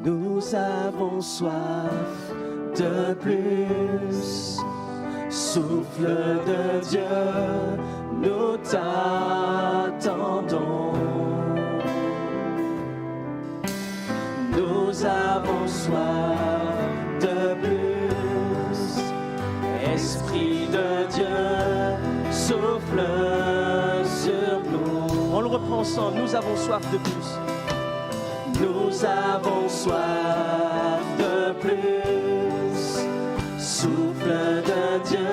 Nous avons soif de plus. Souffle de Dieu, nous t'attendons. Nous avons soif de plus. Esprit de Dieu, souffle sur nous. On le reprend ensemble. Nous avons soif de plus. Nous avons soif de plus. Souffle de Dieu,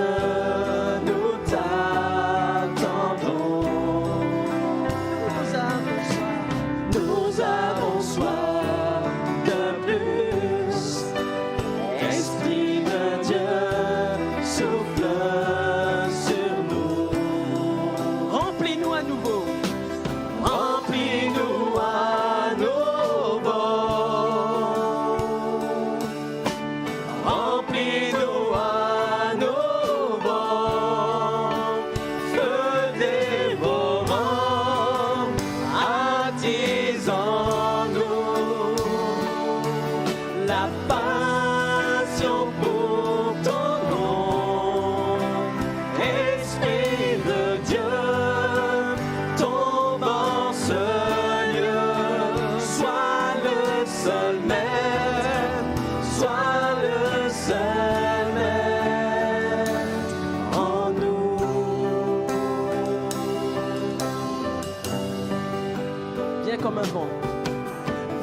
nous t'attendons. Nous avons soif de plus. Esprit de Dieu, souffle sur nous. Remplis-nous à nouveau. Remplis-nous à nouveau. Remplis-nous à nouveau. Feu dévorant, attisons-nous. La passion pour ton nom. Esprit de Dieu, tombe en ce lieu. Sois le seul maître, sois le seul maître en nous. Viens comme un vent.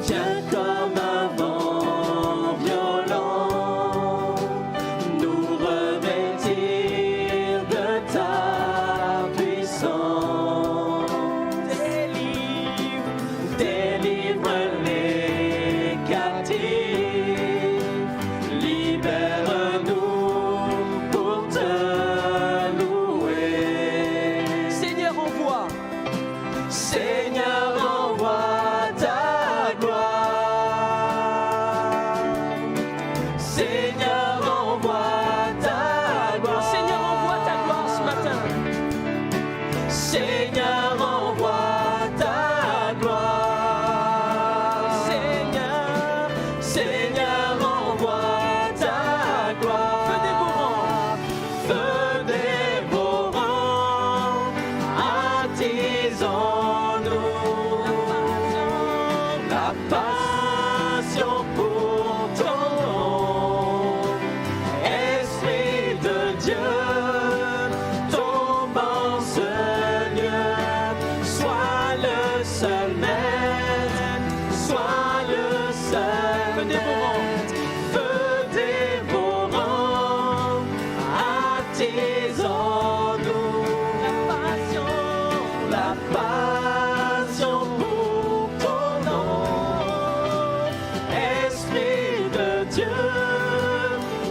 Viens comme un vent violent, nous revêtir de ta puissance. Délivre les captifs, libère-nous pour te louer. Seigneur, envoie. Seigneur, envoie ta gloire. Seigneur, envoie ta gloire. Seigneur, envoie ta gloire ce matin. Seigneur, envoie ta gloire. Seigneur, Seigneur, envoie ta gloire. Feu dévorant, attisons-nous. La passion pour ton nom. Esprit de Dieu, tombe en ce lieu. Sois le seul maître, sois le seul maître. Feu dévorant, attisons-nous. La passion pour ton nom. Esprit de Dieu,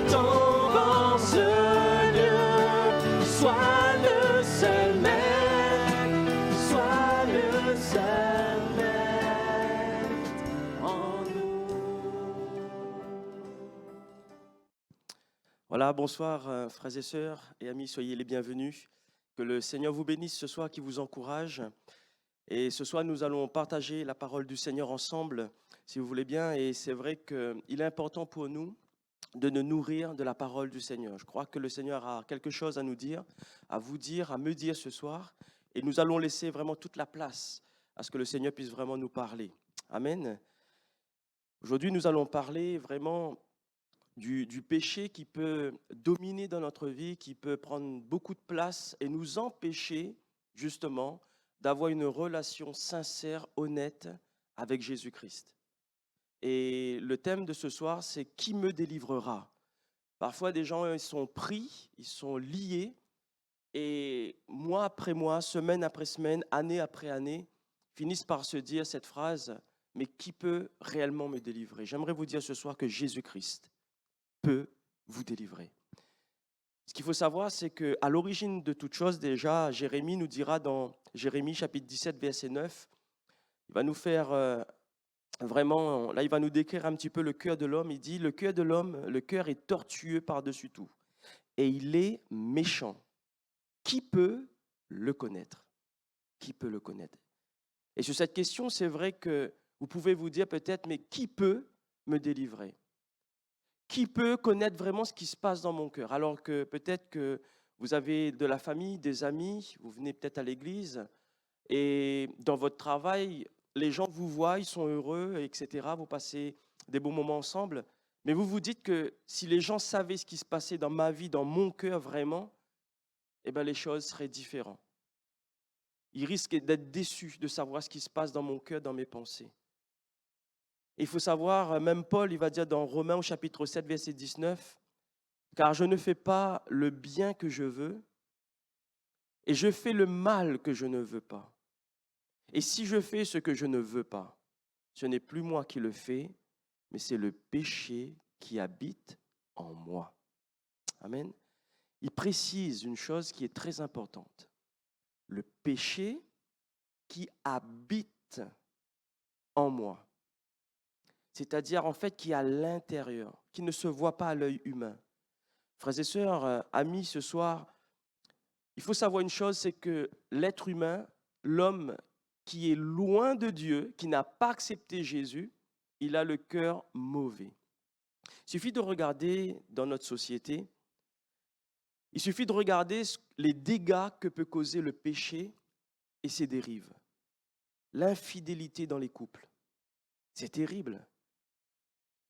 tombe en ce lieu. Sois le seul maître, sois le seul maître en nous. Voilà, bonsoir frères et sœurs et amis, soyez les bienvenus. Que le Seigneur vous bénisse ce soir, qui vous encourage. Et ce soir, nous allons partager la parole du Seigneur ensemble, si vous voulez bien. Et c'est vrai qu'il est important pour nous de nous nourrir de la parole du Seigneur. Je crois que le Seigneur a quelque chose à nous dire, à vous dire, à me dire ce soir. Et nous allons laisser vraiment toute la place à ce que le Seigneur puisse vraiment nous parler. Amen. Aujourd'hui, nous allons parler vraiment du péché qui peut dominer dans notre vie, qui peut prendre beaucoup de place et nous empêcher justement d'avoir une relation sincère, honnête avec Jésus-Christ. Et le thème de ce soir, c'est « Qui me délivrera ?» Parfois, des gens ils sont pris, ils sont liés, et mois après mois, semaine après semaine, année après année, finissent par se dire cette phrase « Mais qui peut réellement me délivrer ?» J'aimerais vous dire ce soir que Jésus-Christ peut vous délivrer. Ce qu'il faut savoir, c'est qu'à l'origine de toute chose, déjà, Jérémie nous dira dans Jérémie chapitre 17, verset 9, il va nous faire vraiment, là il va nous décrire un petit peu le cœur de l'homme. Il dit, le cœur de l'homme, le cœur est tortueux par-dessus tout et il est méchant. Qui peut le connaître? Qui peut le connaître? Et sur cette question, c'est vrai que vous pouvez vous dire peut-être, mais qui peut me délivrer? Qui peut connaître vraiment ce qui se passe dans mon cœur? Alors que peut-être que vous avez de la famille, des amis, vous venez peut-être à l'église et dans votre travail, les gens vous voient, ils sont heureux, etc. Vous passez des bons moments ensemble. Mais vous vous dites que si les gens savaient ce qui se passait dans ma vie, dans mon cœur vraiment, eh ben les choses seraient différentes. Ils risquent d'être déçus de savoir ce qui se passe dans mon cœur, dans mes pensées. Il faut savoir, même Paul, il va dire dans Romains au chapitre 7, verset 19, car je ne fais pas le bien que je veux et je fais le mal que je ne veux pas. Et si je fais ce que je ne veux pas, ce n'est plus moi qui le fais, mais c'est le péché qui habite en moi. Amen. Il précise une chose qui est très importante. Le péché qui habite en moi. C'est-à-dire en fait qui est à l'intérieur, qui ne se voit pas à l'œil humain. Frères et sœurs, amis, ce soir, il faut savoir une chose, c'est que l'être humain, l'homme qui est loin de Dieu, qui n'a pas accepté Jésus, il a le cœur mauvais. Il suffit de regarder dans notre société, il suffit de regarder les dégâts que peut causer le péché et ses dérives. L'infidélité dans les couples, c'est terrible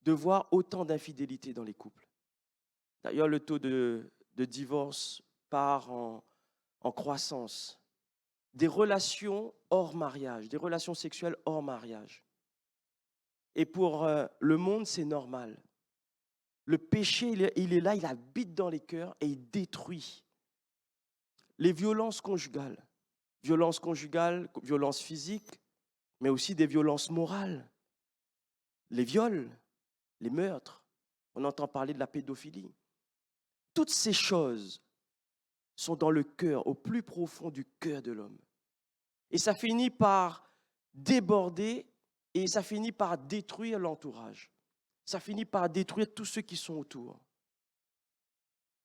de voir autant d'infidélité dans les couples. D'ailleurs, le taux de divorce part en croissance. Des relations hors mariage, des relations sexuelles hors mariage. Et pour le monde, c'est normal. Le péché, il est là, il habite dans les cœurs et il détruit. Les violences conjugales, violences physiques, mais aussi des violences morales, les viols, les meurtres. On entend parler de la pédophilie. Toutes ces choses sont dans le cœur, au plus profond du cœur de l'homme. Et ça finit par déborder et ça finit par détruire l'entourage. Ça finit par détruire tous ceux qui sont autour.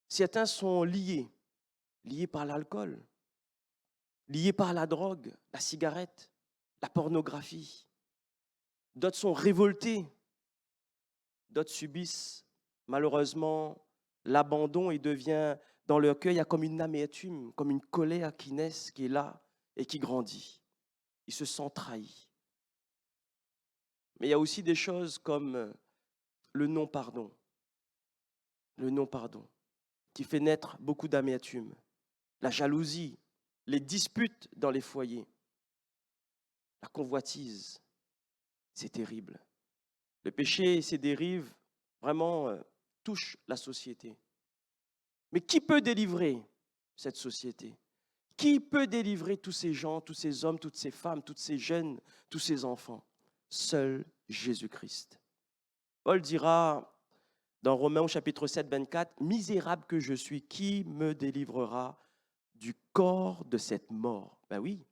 Certains sont liés par l'alcool, liés par la drogue, la cigarette, la pornographie. D'autres sont révoltés. D'autres subissent malheureusement l'abandon et devient dans leur cœur, il y a comme une amertume, comme une colère qui naît, qui est là et qui grandit. Ils se sentent trahis. Mais il y a aussi des choses comme le non-pardon. Le non-pardon qui fait naître beaucoup d'amertume. La jalousie, les disputes dans les foyers, la convoitise, c'est terrible. Le péché et ses dérives vraiment touchent la société. Mais qui peut délivrer cette société? Qui peut délivrer tous ces gens, tous ces hommes, toutes ces femmes, tous ces jeunes, tous ces enfants? Seul Jésus-Christ. Paul dira dans Romains au chapitre 7, 24, « Misérable que je suis, qui me délivrera du corps de cette mort ?» Ben oui,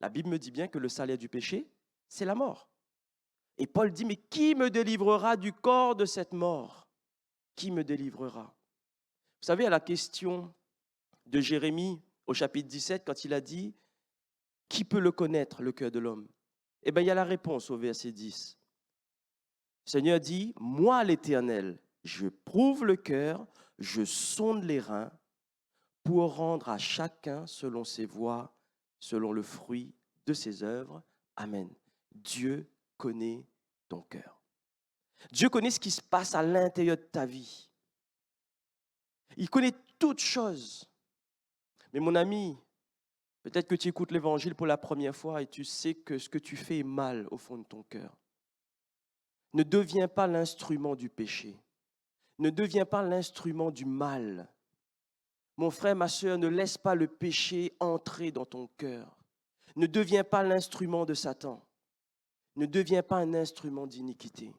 la Bible me dit bien que le salaire du péché, c'est la mort. Et Paul dit, mais qui me délivrera du corps de cette mort? Qui me délivrera? Vous savez, à la question de Jérémie au chapitre 17, quand il a dit, qui peut le connaître, le cœur de l'homme? Eh bien, il y a la réponse au verset 10. Le Seigneur dit, moi l'Éternel, je prouve le cœur, je sonde les reins pour rendre à chacun selon ses voies, selon le fruit de ses œuvres. Amen. Dieu connaît ton cœur. Dieu connaît ce qui se passe à l'intérieur de ta vie. Il connaît toutes choses. Mais mon ami, peut-être que tu écoutes l'Évangile pour la première fois et tu sais que ce que tu fais est mal au fond de ton cœur. Ne deviens pas l'instrument du péché. Ne deviens pas l'instrument du mal. Mon frère, ma soeur, ne laisse pas le péché entrer dans ton cœur. Ne deviens pas l'instrument de Satan. Ne deviens pas un instrument d'iniquité.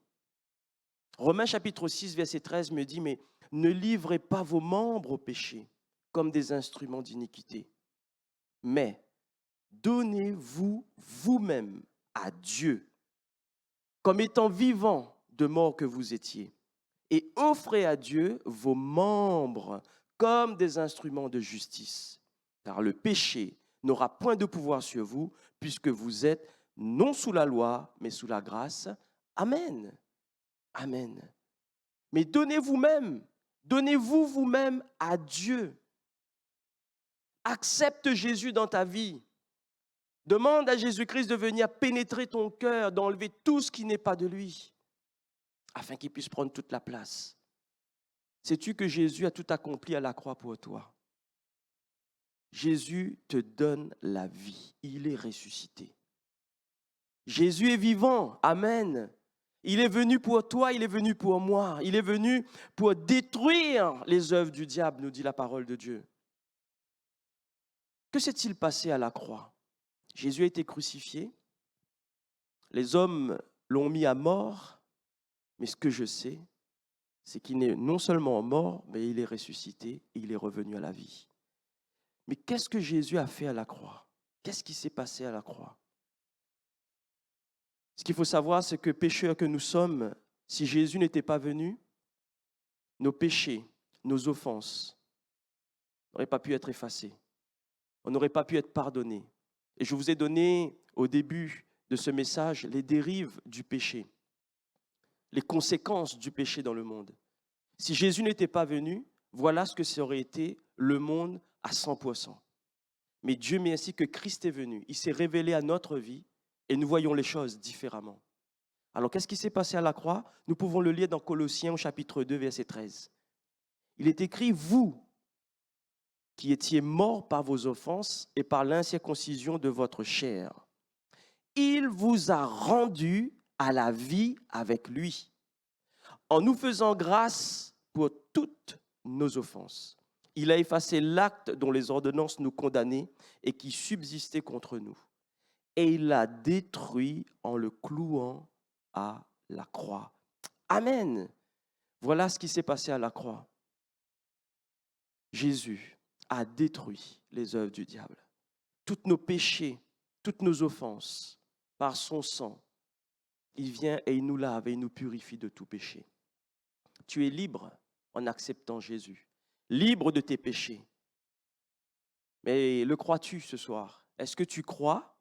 Romains chapitre 6, verset 13 me dit, mais ne livrez pas vos membres au péché comme des instruments d'iniquité, mais donnez-vous vous-même à Dieu comme étant vivants de mort que vous étiez, et offrez à Dieu vos membres comme des instruments de justice, car le péché n'aura point de pouvoir sur vous, puisque vous êtes non sous la loi, mais sous la grâce. Amen. Amen. Mais donnez-vous vous-même à Dieu. Accepte Jésus dans ta vie. Demande à Jésus-Christ de venir pénétrer ton cœur, d'enlever tout ce qui n'est pas de lui, afin qu'il puisse prendre toute la place. Sais-tu que Jésus a tout accompli à la croix pour toi? Jésus te donne la vie. Il est ressuscité. Jésus est vivant. Amen. Il est venu pour toi, il est venu pour moi. Il est venu pour détruire les œuvres du diable, nous dit la parole de Dieu. Que s'est-il passé à la croix? Jésus a été crucifié. Les hommes l'ont mis à mort. Mais ce que je sais, c'est qu'il n'est non seulement mort, mais il est ressuscité et il est revenu à la vie. Mais qu'est-ce que Jésus a fait à la croix? Qu'est-ce qui s'est passé à la croix? Ce qu'il faut savoir, c'est que pécheurs que nous sommes, si Jésus n'était pas venu, nos péchés, nos offenses n'auraient pas pu être effacés. On n'aurait pas pu être pardonnés. Et je vous ai donné au début de ce message les dérives du péché, les conséquences du péché dans le monde. Si Jésus n'était pas venu, voilà ce que ça aurait été le monde à 100%. Mais Dieu merci que Christ est venu. Il s'est révélé à notre vie et nous voyons les choses différemment. Alors, qu'est-ce qui s'est passé à la croix? Nous pouvons le lire dans Colossiens au chapitre 2, verset 13. Il est écrit, vous qui étiez morts par vos offenses et par l'incirconcision de votre chair, il vous a rendus à la vie avec lui, en nous faisant grâce pour toutes nos offenses. Il a effacé l'acte dont les ordonnances nous condamnaient et qui subsistait contre nous. Et il l'a détruit en le clouant à la croix. Amen. Voilà ce qui s'est passé à la croix. Jésus a détruit les œuvres du diable. Tous nos péchés, toutes nos offenses, par son sang, il vient et il nous lave et il nous purifie de tout péché. Tu es libre en acceptant Jésus, libre de tes péchés. Mais le crois-tu ce soir? Est-ce que tu crois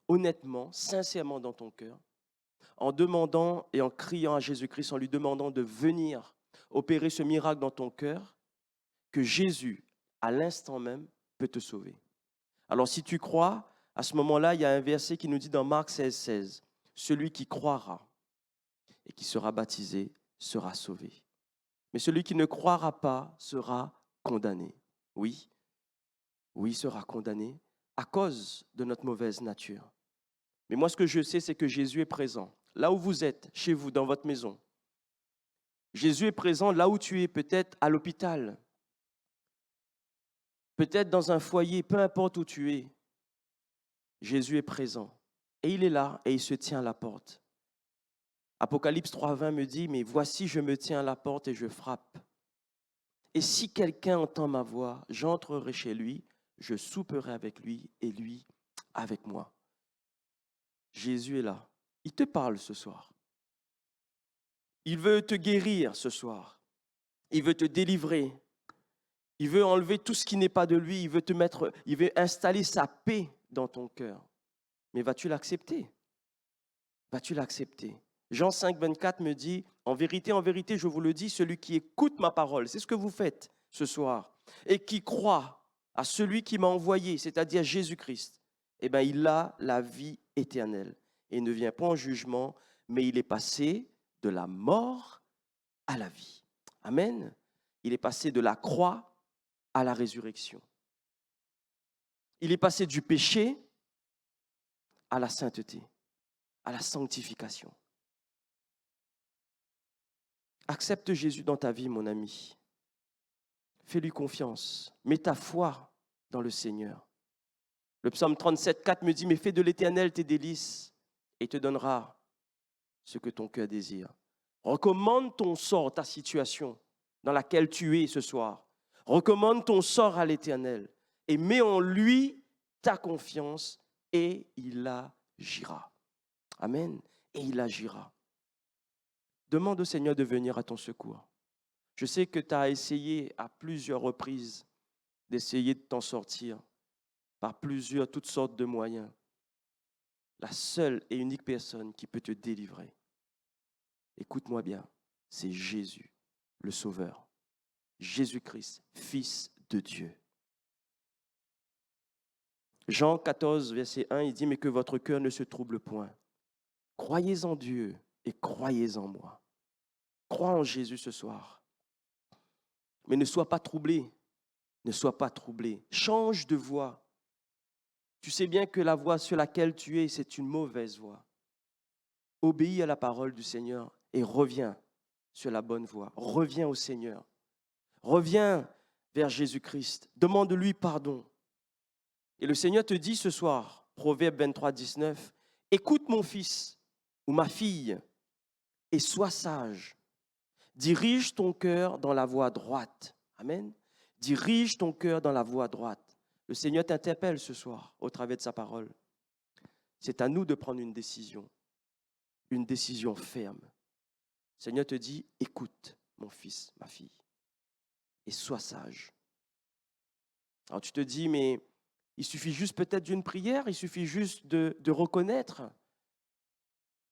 honnêtement, sincèrement dans ton cœur, en demandant et en criant à Jésus-Christ, en lui demandant de venir opérer ce miracle dans ton cœur, que Jésus, à l'instant même, peut te sauver? Alors si tu crois, à ce moment-là, il y a un verset qui nous dit dans Marc 16, 16, « Celui qui croira et qui sera baptisé sera sauvé. Mais celui qui ne croira pas sera condamné. » Oui, oui, sera condamné à cause de notre mauvaise nature. Mais moi, ce que je sais, c'est que Jésus est présent. Là où vous êtes, chez vous, dans votre maison. Jésus est présent là où tu es, peut-être à l'hôpital, peut-être dans un foyer, peu importe où tu es. Jésus est présent. Et il est là et il se tient à la porte. Apocalypse 3,20 me dit, « Mais voici, je me tiens à la porte et je frappe. Et si quelqu'un entend ma voix, j'entrerai chez lui, je souperai avec lui et lui avec moi. » Jésus est là. Il te parle ce soir. Il veut te guérir ce soir. Il veut te délivrer. Il veut enlever tout ce qui n'est pas de lui. Il veut installer sa paix dans ton cœur. Mais vas-tu l'accepter? Vas-tu l'accepter? Jean 5, 24 me dit, en vérité, je vous le dis, celui qui écoute ma parole, c'est ce que vous faites ce soir, et qui croit à celui qui m'a envoyé, c'est-à-dire Jésus-Christ, eh bien, il a la vie éternelle. Et il ne vient pas en jugement, mais il est passé de la mort à la vie. Amen. Il est passé de la croix à la résurrection. Il est passé du péché à la sainteté, à la sanctification. Accepte Jésus dans ta vie, mon ami. Fais-lui confiance. Mets ta foi dans le Seigneur. Le psaume 37, 4 me dit, « Mais fais de l'Éternel tes délices et il te donnera ce que ton cœur désire. » Recommande ton sort, ta situation dans laquelle tu es ce soir. Recommande ton sort à l'Éternel et mets en lui ta confiance et il agira. Amen. Et il agira. Demande au Seigneur de venir à ton secours. Je sais que tu as essayé à plusieurs reprises d'essayer de t'en sortir par toutes sortes de moyens. La seule et unique personne qui peut te délivrer Écoute-moi bien, c'est Jésus, le Sauveur. Jésus-Christ, Fils de Dieu. Jean 14, verset 1, il dit, mais que votre cœur ne se trouble point. Croyez en Dieu et croyez en moi. Crois en Jésus ce soir. Mais ne sois pas troublé. Ne sois pas troublé. Change de voie. Tu sais bien que la voie sur laquelle tu es, c'est une mauvaise voie. Obéis à la parole du Seigneur et reviens sur la bonne voie. Reviens au Seigneur. Reviens vers Jésus-Christ. Demande-lui pardon. Et le Seigneur te dit ce soir, Proverbe 23, 19, écoute mon fils ou ma fille et sois sage. Dirige ton cœur dans la voie droite. Amen. Dirige ton cœur dans la voie droite. Le Seigneur t'interpelle ce soir au travers de sa parole. C'est à nous de prendre une décision ferme. Le Seigneur te dit, écoute mon fils, ma fille, et sois sage. Alors tu te dis, mais il suffit juste peut-être d'une prière, il suffit juste de reconnaître.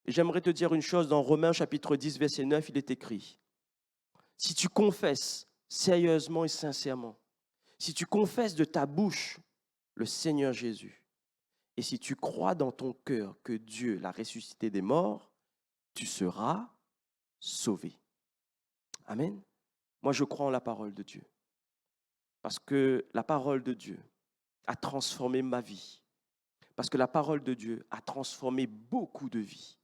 Et j'aimerais te dire une chose, dans Romains chapitre 10, verset 9, il est écrit, si tu confesses sérieusement et sincèrement, si tu confesses de ta bouche le Seigneur Jésus, et si tu crois dans ton cœur que Dieu l'a ressuscité des morts, tu seras sauvé. Amen. Moi, je crois en la parole de Dieu. Parce que la parole de Dieu a transformé ma vie. Parce que la parole de Dieu a transformé beaucoup de vies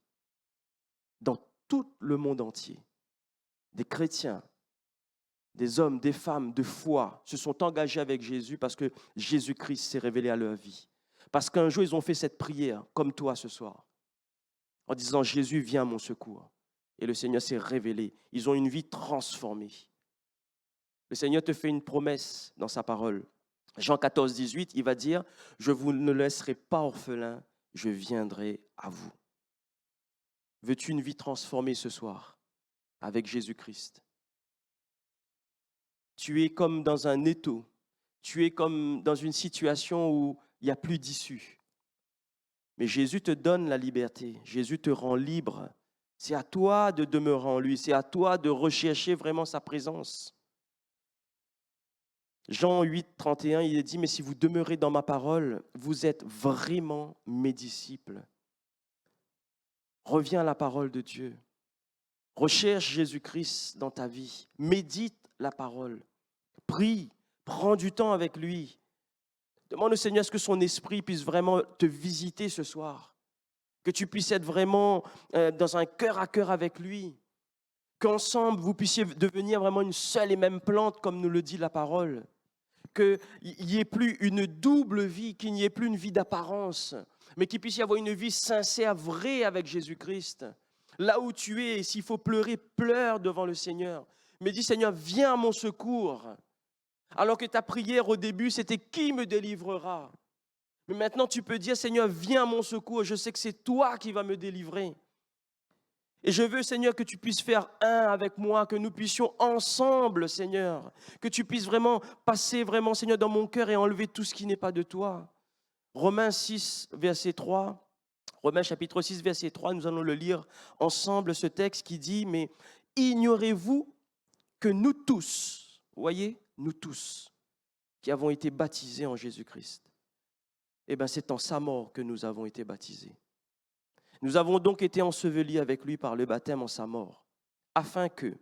dans tout le monde entier. Des chrétiens, des hommes, des femmes de foi se sont engagés avec Jésus parce que Jésus-Christ s'est révélé à leur vie. Parce qu'un jour, ils ont fait cette prière, comme toi ce soir, en disant « Jésus, viens à mon secours ». Et le Seigneur s'est révélé. Ils ont une vie transformée. Le Seigneur te fait une promesse dans sa parole. Jean 14, 18, il va dire « Je vous ne laisserai pas orphelin, je viendrai à vous ». Veux-tu une vie transformée ce soir avec Jésus-Christ? Tu es comme dans un étau. Tu es comme dans une situation où il n'y a plus d'issue. Mais Jésus te donne la liberté. Jésus te rend libre. C'est à toi de demeurer en lui. C'est à toi de rechercher vraiment sa présence. Jean 8, 31, il est dit, mais si vous demeurez dans ma parole, vous êtes vraiment mes disciples. Reviens à la parole de Dieu. Recherche Jésus-Christ dans ta vie. Médite la parole. Prie. Prends du temps avec lui. Demande au Seigneur à ce que son esprit puisse vraiment te visiter ce soir. Que tu puisses être vraiment dans un cœur à cœur avec lui. Qu'ensemble, vous puissiez devenir vraiment une seule et même plante, comme nous le dit la parole. Qu'il n'y ait plus une double vie, qu'il n'y ait plus une vie d'apparence, mais qu'il puisse y avoir une vie sincère, vraie avec Jésus-Christ. Là où tu es, s'il faut pleurer, pleure devant le Seigneur. Mais dis, Seigneur, viens à mon secours. Alors que ta prière au début, c'était qui me délivrera? Mais maintenant, tu peux dire, Seigneur, viens à mon secours. Je sais que c'est toi qui vas me délivrer. Et je veux, Seigneur, que tu puisses faire un avec moi, que nous puissions ensemble, Seigneur, que tu puisses vraiment passer, vraiment, Seigneur, dans mon cœur et enlever tout ce qui n'est pas de toi. Romains 6, verset 3, Romains chapitre 6, verset 3, nous allons le lire ensemble, ce texte qui dit, mais ignorez-vous que nous tous, vous voyez, nous tous, qui avons été baptisés en Jésus-Christ, eh bien, c'est en sa mort que nous avons été baptisés. Nous avons donc été ensevelis avec lui par le baptême en sa mort, afin que,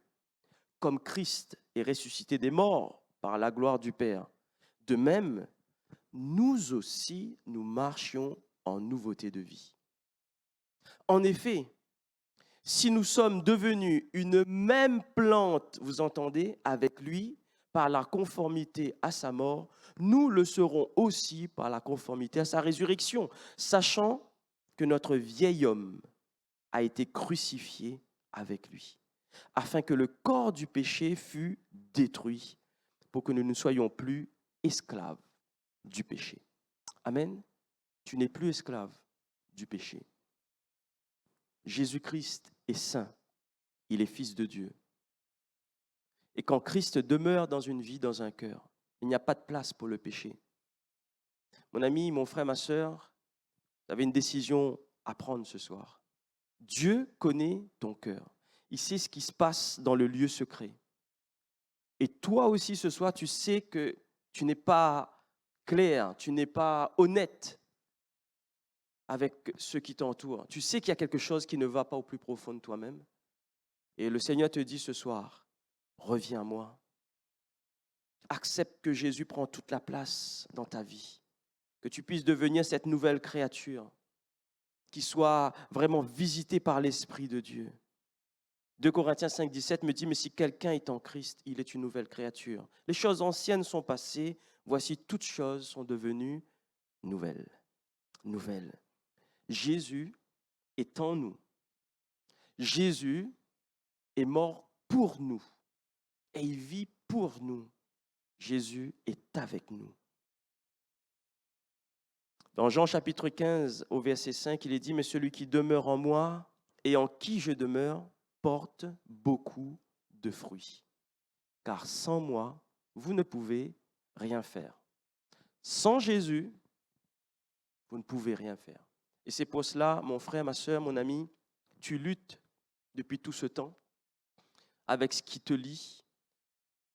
comme Christ est ressuscité des morts par la gloire du Père, de même, nous aussi, nous marchions en nouveauté de vie. En effet, si nous sommes devenus une même plante, vous entendez, avec lui, par la conformité à sa mort, nous le serons aussi par la conformité à sa résurrection, sachant que notre vieil homme a été crucifié avec lui, afin que le corps du péché fût détruit, pour que nous ne soyons plus esclaves du péché. Amen. Tu n'es plus esclave du péché. Jésus-Christ est saint. Il est fils de Dieu. Et quand Christ demeure dans une vie, dans un cœur, il n'y a pas de place pour le péché. Mon ami, mon frère, ma sœur, vous avez une décision à prendre ce soir. Dieu connaît ton cœur. il sait ce qui se passe dans le lieu secret. Et toi aussi ce soir, tu sais que tu n'es pas clair, tu n'es pas honnête avec ceux qui t'entourent. Tu sais qu'il y a quelque chose qui ne va pas au plus profond de toi-même. Et le Seigneur te dit ce soir, reviens à moi. Accepte que Jésus prend toute la place dans ta vie. Que tu puisses devenir cette nouvelle créature qui soit vraiment visitée par l'Esprit de Dieu. 2 Corinthiens 5, 17 me dit, mais si quelqu'un est en Christ, il est une nouvelle créature. Les choses anciennes sont passées, voici toutes choses sont devenues nouvelles. Nouvelles. Jésus est en nous. Jésus est mort pour nous et il vit pour nous. Jésus est avec nous. Dans Jean chapitre 15, au verset 5, il est dit, mais celui qui demeure en moi et en qui je demeure porte beaucoup de fruits. Car sans moi, vous ne pouvez rien faire. Sans Jésus, vous ne pouvez rien faire. Et c'est pour cela, mon frère, ma soeur, mon ami, tu luttes depuis tout ce temps avec ce qui te lie.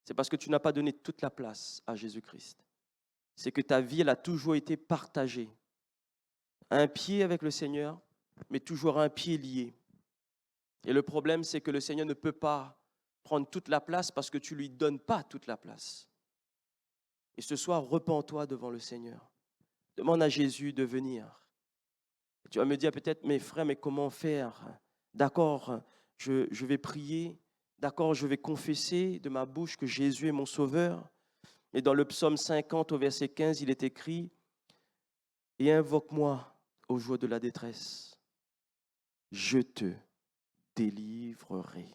C'est parce que tu n'as pas donné toute la place à Jésus-Christ. C'est que ta vie, elle a toujours été partagée. Un pied avec le Seigneur, mais toujours un pied lié. Et le problème, c'est que le Seigneur ne peut pas prendre toute la place parce que tu ne lui donnes pas toute la place. Et ce soir, repens-toi devant le Seigneur. Demande à Jésus de venir. Et tu vas me dire peut-être, mes frères, mais comment faire? D'accord, je vais prier. D'accord, je vais confesser de ma bouche que Jésus est mon sauveur. Et dans le psaume 50 au verset 15, il est écrit « Et invoque-moi au jour de la détresse. Je te délivrerai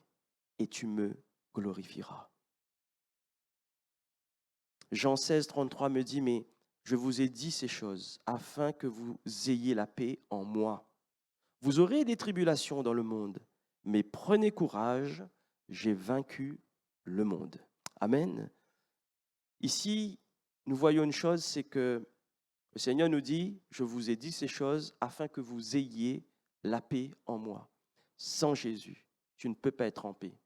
et tu me glorifieras. » Jean 16, 33 me dit « Mais je vous ai dit ces choses afin que vous ayez la paix en moi. Vous aurez des tribulations dans le monde, mais prenez courage, j'ai vaincu le monde. » Amen. Ici, nous voyons une chose, c'est que le Seigneur nous dit, je vous ai dit ces choses afin que vous ayez la paix en moi. Sans Jésus, tu ne peux pas être en paix.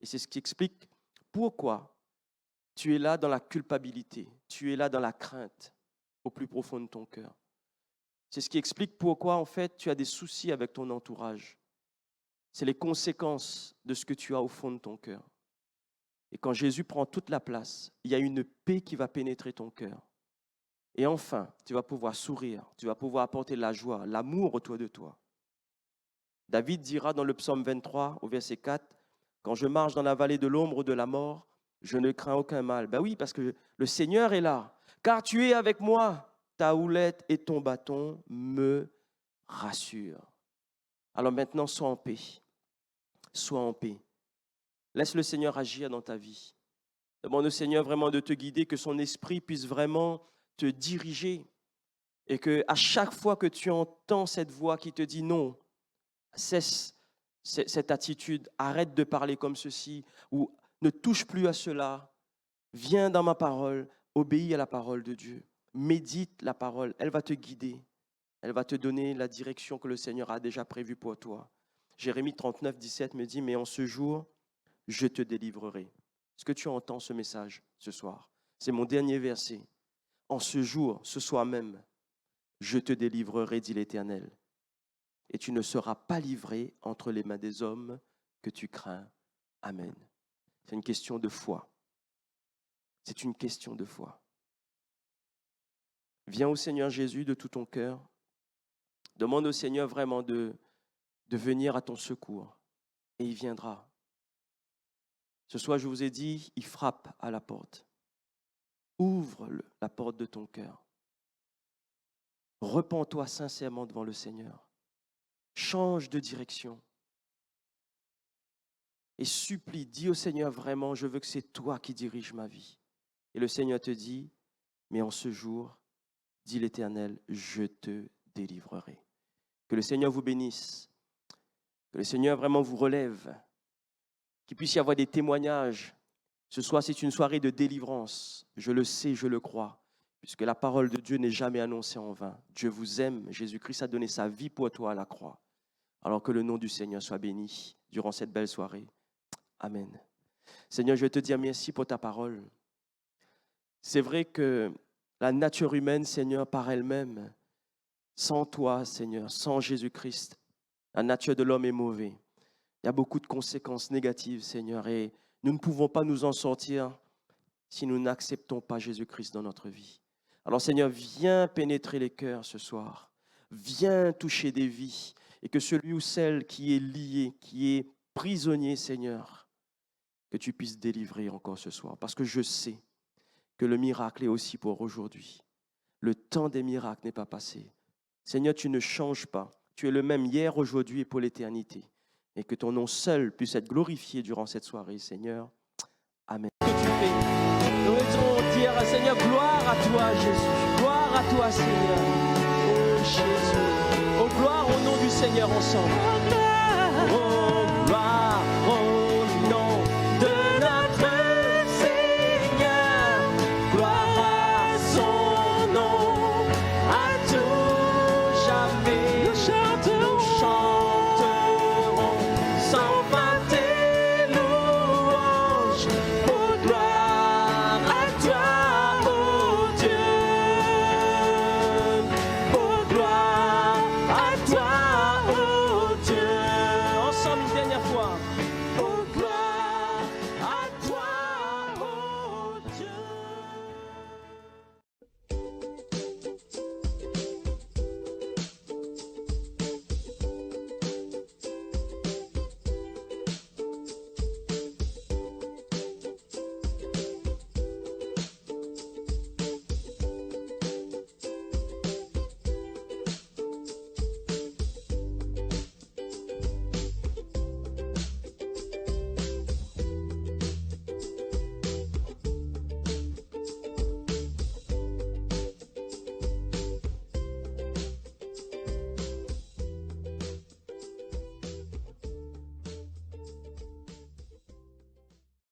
Et c'est ce qui explique pourquoi tu es là dans la culpabilité, tu es là dans la crainte au plus profond de ton cœur. C'est ce qui explique pourquoi, en fait, tu as des soucis avec ton entourage. C'est les conséquences de ce que tu as au fond de ton cœur. Et quand Jésus prend toute la place, il y a une paix qui va pénétrer ton cœur. Et enfin, tu vas pouvoir sourire, tu vas pouvoir apporter la joie, l'amour autour de toi. David dira dans le psaume 23, au verset 4, « Quand je marche dans la vallée de l'ombre de la mort, je ne crains aucun mal. » Ben oui, parce que le Seigneur est là. « Car tu es avec moi, ta houlette et ton bâton me rassurent. » Alors maintenant, sois en paix. Sois en paix. Laisse le Seigneur agir dans ta vie. Demande au Seigneur vraiment de te guider, que son esprit puisse vraiment te diriger et que à chaque fois que tu entends cette voix qui te dit non, cesse cette attitude, arrête de parler comme ceci ou ne touche plus à cela, viens dans ma parole, obéis à la parole de Dieu, médite la parole, elle va te guider, elle va te donner la direction que le Seigneur a déjà prévue pour toi. Jérémie 39, 17 me dit, mais en ce jour, je te délivrerai. Est-ce que tu entends ce message ce soir? C'est mon dernier verset. En ce jour, ce soir même, je te délivrerai, dit l'Éternel. Et tu ne seras pas livré entre les mains des hommes que tu crains. Amen. C'est une question de foi. C'est une question de foi. Viens au Seigneur Jésus de tout ton cœur. Demande au Seigneur vraiment de venir à ton secours. Et il viendra. Ce soir, je vous ai dit, il frappe à la porte. Ouvre la porte de ton cœur. Repens-toi sincèrement devant le Seigneur. Change de direction. Et supplie, dis au Seigneur vraiment, je veux que c'est toi qui diriges ma vie. Et le Seigneur te dit, mais en ce jour, dit l'Éternel, je te délivrerai. Que le Seigneur vous bénisse. Que le Seigneur vraiment vous relève. Qu'il puisse y avoir des témoignages. Ce soir, c'est une soirée de délivrance. Je le sais, je le crois. Puisque la parole de Dieu n'est jamais annoncée en vain. Dieu vous aime. Jésus-Christ a donné sa vie pour toi à la croix. Alors que le nom du Seigneur soit béni durant cette belle soirée. Amen. Seigneur, je veux te dire merci pour ta parole. C'est vrai que la nature humaine, Seigneur, par elle-même, sans toi, Seigneur, sans Jésus-Christ, la nature de l'homme est mauvaise. Il y a beaucoup de conséquences négatives, Seigneur, et nous ne pouvons pas nous en sortir si nous n'acceptons pas Jésus-Christ dans notre vie. Alors, Seigneur, viens pénétrer les cœurs ce soir. Viens toucher des vies et que celui ou celle qui est lié, qui est prisonnier, Seigneur, que tu puisses délivrer encore ce soir. Parce que je sais que le miracle est aussi pour aujourd'hui. Le temps des miracles n'est pas passé. Seigneur, tu ne changes pas. Tu es le même hier, aujourd'hui et pour l'éternité. Et que ton nom seul puisse être glorifié durant cette soirée, Seigneur. Amen. Que tu fais. Nous allons dire, Seigneur, gloire à toi, Jésus. Gloire à toi, Seigneur. Oh, Jésus. Oh, gloire au nom du Seigneur ensemble.